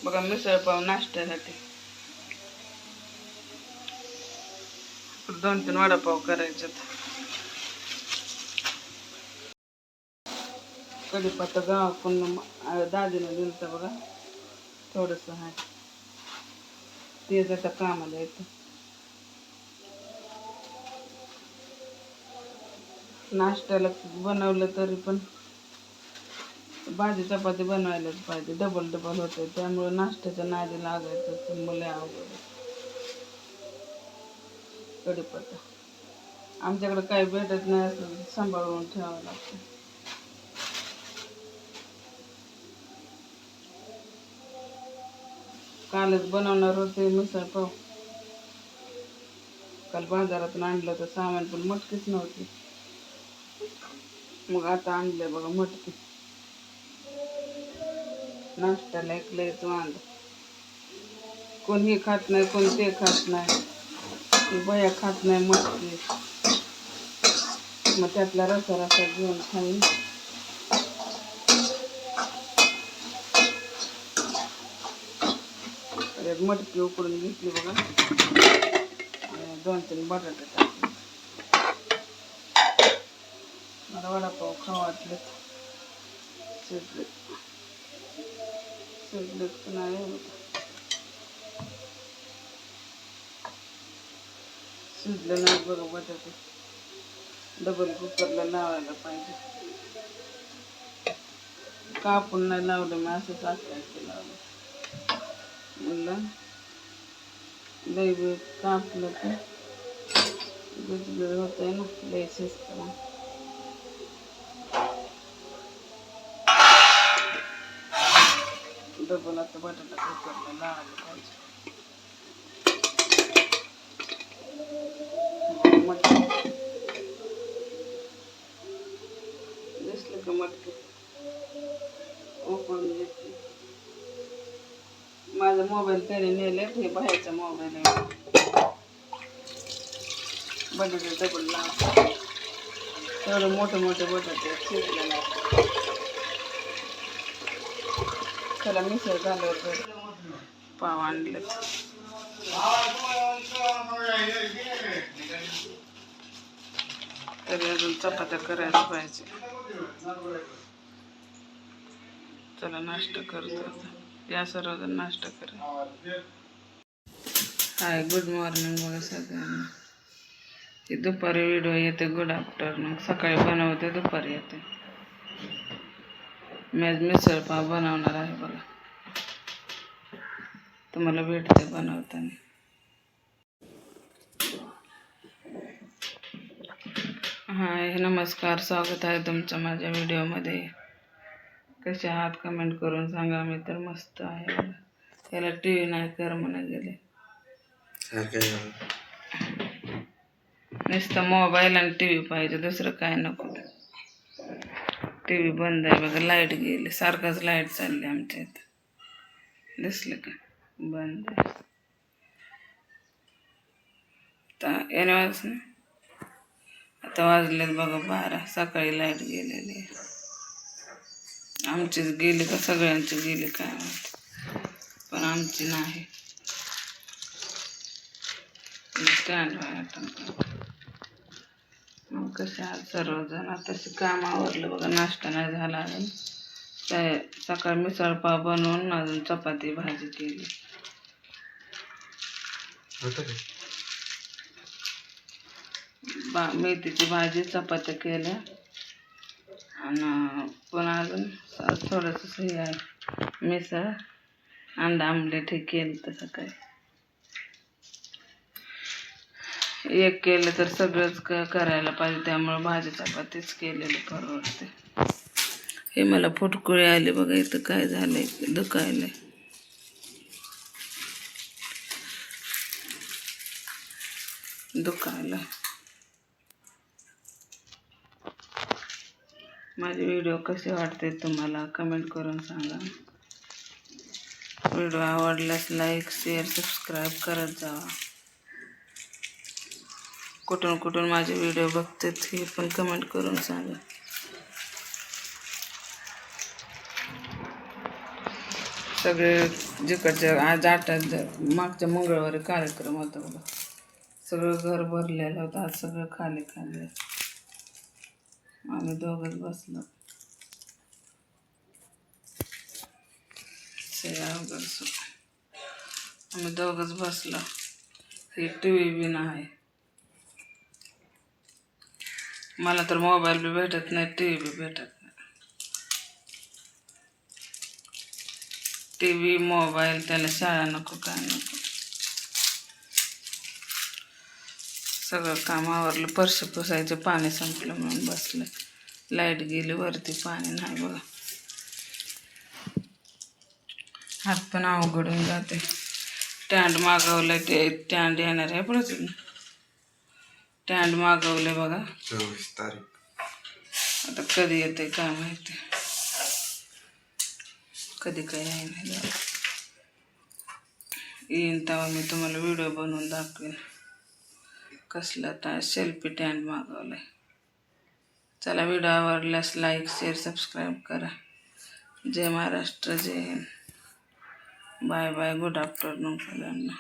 बघा मिसळ पाव नाश्त्यासाठी 2-3 वडापाव करायचे. कढीपत्ता गावाकडून दादीनं दिलं तर बघा थोडंसं आहे ते आता कामाला येतं. नाश्त्याला बनवलं तरी पण भाजी चपाती बनवायलाच पाहिजे, डबल होते. त्यामुळे नाश्त्याच्या नादी लागायचं तर मला आवडत. कढीपत्ता आमच्याकडे काही भेटत नाही असं सांभाळून ठेवावं लागतं. कालच बनवणार होते मिसळ पाव, काल बाजारातून आणलं तर सामान पण मटकीच नव्हती. मग आता आणले बघा मटकी. नाश्त्याला एक लयच वांद, कोण हे खात नाही कोण ते खात नाही. ती बया खात नाही मटकी, मग त्यातला रसा घेऊन खाईन. मटकी उकडून घेतली बघा, 2-3 बटाटे टाकले. मला वडापाव खाऊ वाटले, शिजलेत पण आहे. शिजले नाही बघा बटाटे, डबल कुकरला लावायला पाहिजे. कापून नाही लावलं मी, असंच आखलं लावलं. म्हणलं लई वेळ कापलं तर गुजगुज होतंय ना, लई शिजतं. डबल आता बटाटा कुकरला लावायला पाहिजे. मटकी दिसलं का मटकी उकळून घेतली. माझा मोबाईल त्याने नेले, हे बाहेरचा मोबाईल आहे. बटाटे डबल लावतो, तेवढे मोठे बटाटे शिजले नाही. त्याला मिसळ झाल्यावर पाव आणलेत. तरी अजून चपात्या करायला पाहिजे. चला नाश्ता करतो. या सर्वजण नाश्ता करा. हाय, गुड मॉर्निंग बघा सगळ्यांना. हे दुपारी व्हिडिओ येते गुड आफ्टरनून, सकाळी बनवते दुपारी येते. मी आज मिसळ पाव बनवणार आहे बघा, तुम्हाला भेटते बनवताना. हाय, नमस्कार, स्वागत आहे तुमचं माझ्या व्हिडिओमध्ये. कसे आहात कमेंट करून सांगा. मी तर मस्त आहे. त्याला टी व्ही नाही कर म्हणा गेले, नुसतं मोबाईल आणि टी व्ही पाहिजे, दुसरं काय नको. टी व्ही बंद आहे बघा, लाईट गेली, सारखंच लाईट चालली आमच्या इथं. दिसलं का, बंद आहे. आता येण्यावाच ना, आता वाजलेत बघा 12. सकाळी लाईट गेलेली, आमचीच गेली का सगळ्यांची गेली काय माहिती, पण आमची नाही. मग कसे आहात सर्वजण. आताशी काम आवरलं बघा, नाश्ता नाही झाला अजून. सकाळी मिसळ पाव बनवून अजून चपाती भाजी केली. मेथीची भाजी चपात्या केल्या आणि पण अजून थोडंसं हे आहे, मिसळ अंडा आमलेट हे केलं तर सकाळी. एक केलं तर सगळंच करायला पाहिजे, त्यामुळे भाजी चपातीच केलेली परवडते. हे मला फुटकुळी आली बघा, इथं काय झालंय, दुखायलंय. माझे व्हिडिओ कसे वाटते तुम्हाला कमेंट करून सांगा. व्हिडिओ आवडल्यास लाईक शेअर सबस्क्राईब करत जावा. कुठून माझे व्हिडिओ बघतात हे पण कमेंट करून सांगा. सगळे जिकडच्या आज मागच्या मंगळवारी कार्यक्रम होता बघा. सगळं घर भरलेलं होतं. आज सगळं खाली खाली आहे. आम्ही दोघंच बसलो. आम्ही दोघंच बसलो. ही टी व्ही बी नाही. मला तर मोबाईल बी भेटत नाही, टी व्ही बी भेटत नाही. टी व्ही मोबाईल त्याला शाळा नको काय नको. सगळं काम आवरलं. फरशी पुसायचं, पाणी संपलं म्हणून बसलं. लाईट गेली, वरती पाणी नाही बघा. हात पण अवघडून जाते. स्टँड मागवलं, ते स्टँड येणार आहे पुढे. स्टँड मागवले बघा. 24 तारीख. आता कधी येते काय माहिती. कधी काय आहे नाही. येईन तेव्हा मी तुम्हाला व्हिडिओ बनवून दाखवेन. कसला सेल्फी स्टँड मागवलाय. चला, व्हिडिओ आवडल्यास लाईक शेअर सबस्क्राईब करा. जय महाराष्ट्र, जय Hind. Bye bye. Good afternoon सगळ्यांना.